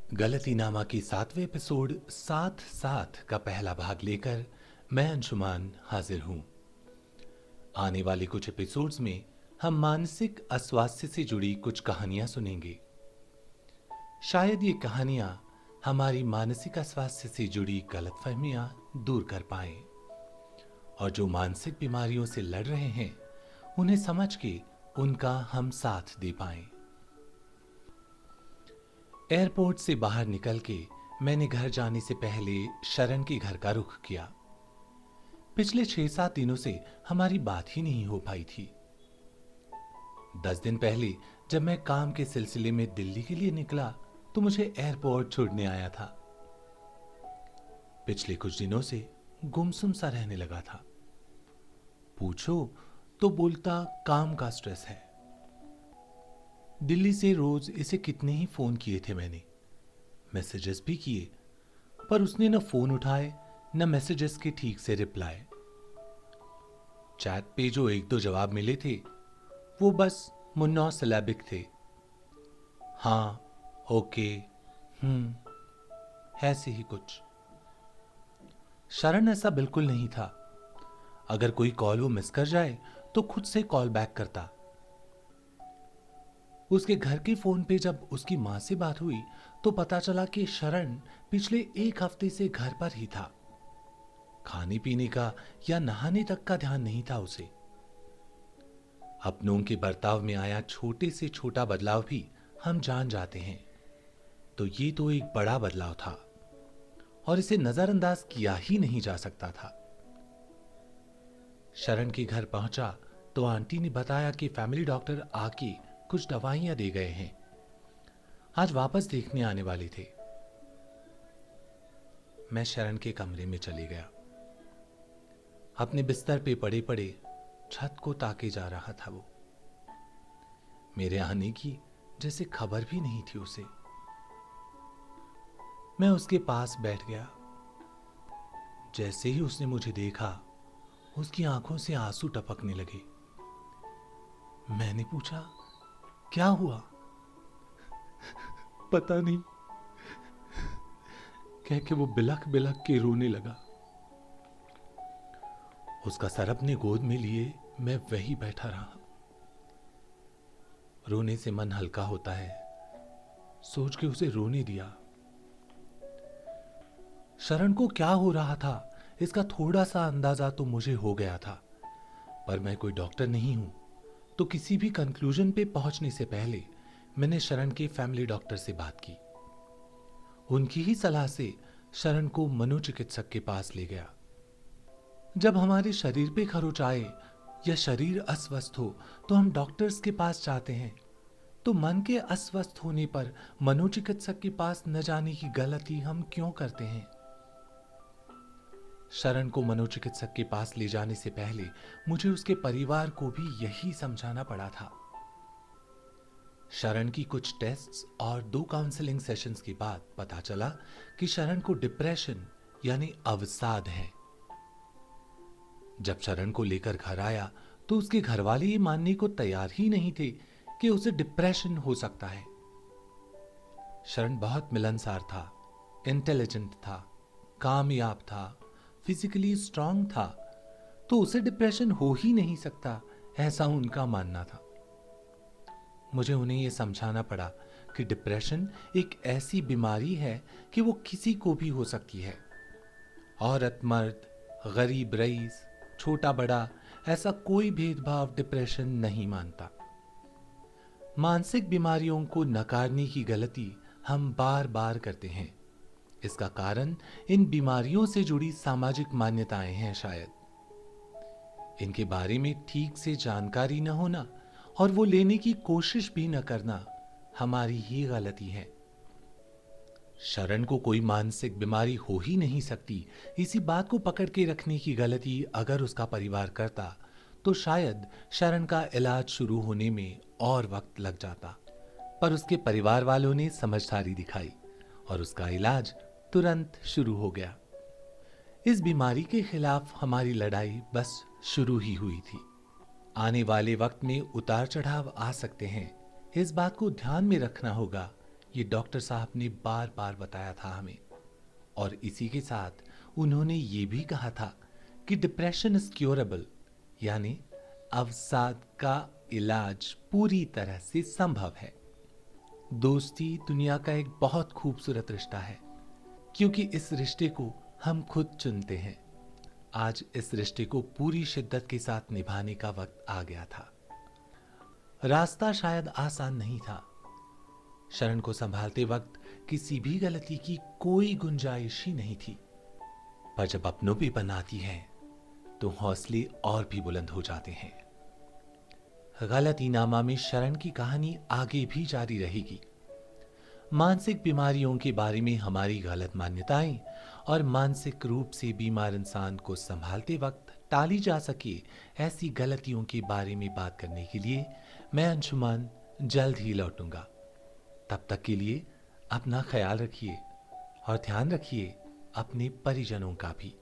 गलतीनामा की 7वें एपिसोड साथ साथ का पहला भाग लेकर मैं अंशुमान हाजिर हूं। आने वाले कुछ एपिसोड्स में हम मानसिक अस्वास्थ्य से जुड़ी कुछ कहानियां सुनेंगे। शायद ये कहानियां हमारी मानसिक अस्वास्थ्य से जुड़ी गलतफहमियां दूर कर पाएं और जो मानसिक बीमारियों से लड़ रहे हैं उन्हें समझ के उनका हम साथ दे पाएं। एयरपोर्ट से बाहर निकल के मैंने घर जाने से पहले शरण के घर का रुख किया। पिछले 6-7 दिनों से हमारी बात ही नहीं हो पाई थी। 10 दिन पहले जब मैं काम के सिलसिले में दिल्ली के लिए निकला तो मुझे एयरपोर्ट छोड़ने आया था। पिछले कुछ दिनों से गुमसुम सा रहने लगा था। पूछो तो बोलता काम का स्ट्रेस है। दिल्ली से रोज इसे कितने ही फोन किए थे मैंने, मैसेजेस भी किए, पर उसने न फोन उठाए न मैसेजेस के ठीक से रिप्लाई। चैट पे जो 1-2 जवाब मिले थे वो बस मोनोसिलेबिक थे। हाँ, ओके, ऐसे ही कुछ। शरण ऐसा बिल्कुल नहीं था। अगर कोई कॉल वो मिस कर जाए तो खुद से कॉल बैक करता। उसके घर के फोन पे जब उसकी मां से बात हुई तो पता चला कि शरण पिछले 1 हफ्ते से घर पर ही था। खाने पीने का या नहाने तक का ध्यान नहीं था उसे। अपनों के बर्ताव में आया छोटे से छोटा बदलाव भी हम जान जाते हैं, तो ये तो एक बड़ा बदलाव था और इसे नजरअंदाज किया ही नहीं जा सकता था। शरण के घर पहुंचा तो आंटी ने बताया कि फैमिली डॉक्टर आके कुछ दवाइयां दे गए हैं, आज वापस देखने आने वाले थे। मैं शरण के कमरे में चले गया। अपने बिस्तर पे पड़े पड़े छत को ताके जा रहा था वो। मेरे आने की जैसे खबर भी नहीं थी उसे। मैं उसके पास बैठ गया। जैसे ही उसने मुझे देखा उसकी आंखों से आंसू टपकने लगे। मैंने पूछा, क्या हुआ? पता नहीं, कह के वो बिलख बिलख के रोने लगा। उसका सर अपने गोद में लिए मैं वही बैठा रहा। रोने से मन हल्का होता है, सोच के उसे रोने दिया। शरण को क्या हो रहा था इसका थोड़ा सा अंदाजा तो मुझे हो गया था, पर मैं कोई डॉक्टर नहीं हूं, तो किसी भी कंक्लूजन पे पहुंचने से पहले मैंने शरण के फैमिली डॉक्टर से बात की। उनकी ही सलाह से शरण को मनोचिकित्सक के पास ले गया। जब हमारे शरीर पे खरोच आए या शरीर अस्वस्थ हो तो हम डॉक्टर्स के पास जाते हैं, तो मन के अस्वस्थ होने पर मनोचिकित्सक के पास न जाने की गलती हम क्यों करते हैं? शरण को मनोचिकित्सक के पास ले जाने से पहले मुझे उसके परिवार को भी यही समझाना पड़ा था। शरण की कुछ टेस्ट्स और 2 काउंसलिंग सेशंस के बाद पता चला कि शरण को डिप्रेशन यानी अवसाद है। जब शरण को लेकर घर आया तो उसके घर वाले ये मानने को तैयार ही नहीं थे कि उसे डिप्रेशन हो सकता है। शरण बहुत मिलनसार था, इंटेलिजेंट था, कामयाब था, फिजिकली स्ट्रांग था, तो उसे डिप्रेशन हो ही नहीं सकता, ऐसा उनका मानना था। मुझे उन्हें यह समझाना पड़ा कि डिप्रेशन एक ऐसी बीमारी है कि वो किसी को भी हो सकती है। औरत मर्द, गरीब रईस, छोटा बड़ा, ऐसा कोई भेदभाव डिप्रेशन नहीं मानता। मानसिक बीमारियों को नकारने की गलती हम बार बार करते हैं। इसका कारण इन बीमारियों से जुड़ी सामाजिक मान्यताएं हैं। शायद इनके बारे में ठीक से जानकारी न होना और वो लेने की कोशिश भी न करना हमारी ही गलती है। शरण को कोई मानसिक बीमारी हो ही नहीं सकती, इसी बात को पकड़ के रखने की गलती अगर उसका परिवार करता तो शायद शरण का इलाज शुरू होने में और वक्त लग जाता, पर उसके परिवार वालों ने समझदारी दिखाई और उसका इलाज तुरंत शुरू हो गया। इस बीमारी के खिलाफ हमारी लड़ाई बस शुरू ही हुई थी। आने वाले वक्त में उतार चढ़ाव आ सकते हैं, इस बात को ध्यान में रखना होगा ये डॉक्टर साहब ने बार बार बताया था हमें। और इसी के साथ उन्होंने ये भी कहा था कि डिप्रेशन इज क्योरेबल, यानी अवसाद का इलाज पूरी तरह से संभव है। दोस्ती दुनिया का एक बहुत खूबसूरत रिश्ता है, क्योंकि इस रिश्ते को हम खुद चुनते हैं। आज इस रिश्ते को पूरी शिद्दत के साथ निभाने का वक्त आ गया था। रास्ता शायद आसान नहीं था। शरण को संभालते वक्त किसी भी गलती की कोई गुंजाइश ही नहीं थी। पर जब अपनों पे बनाती है तो हौसले और भी बुलंद हो जाते हैं। गलतीनामा में शरण की कहानी आगे भी जारी रहेगी। मानसिक बीमारियों के बारे में हमारी गलत मान्यताएं और मानसिक रूप से बीमार इंसान को संभालते वक्त टाली जा सके ऐसी गलतियों के बारे में बात करने के लिए मैं अंशुमान जल्द ही लौटूंगा। तब तक के लिए अपना ख्याल रखिए और ध्यान रखिए अपने परिजनों का भी।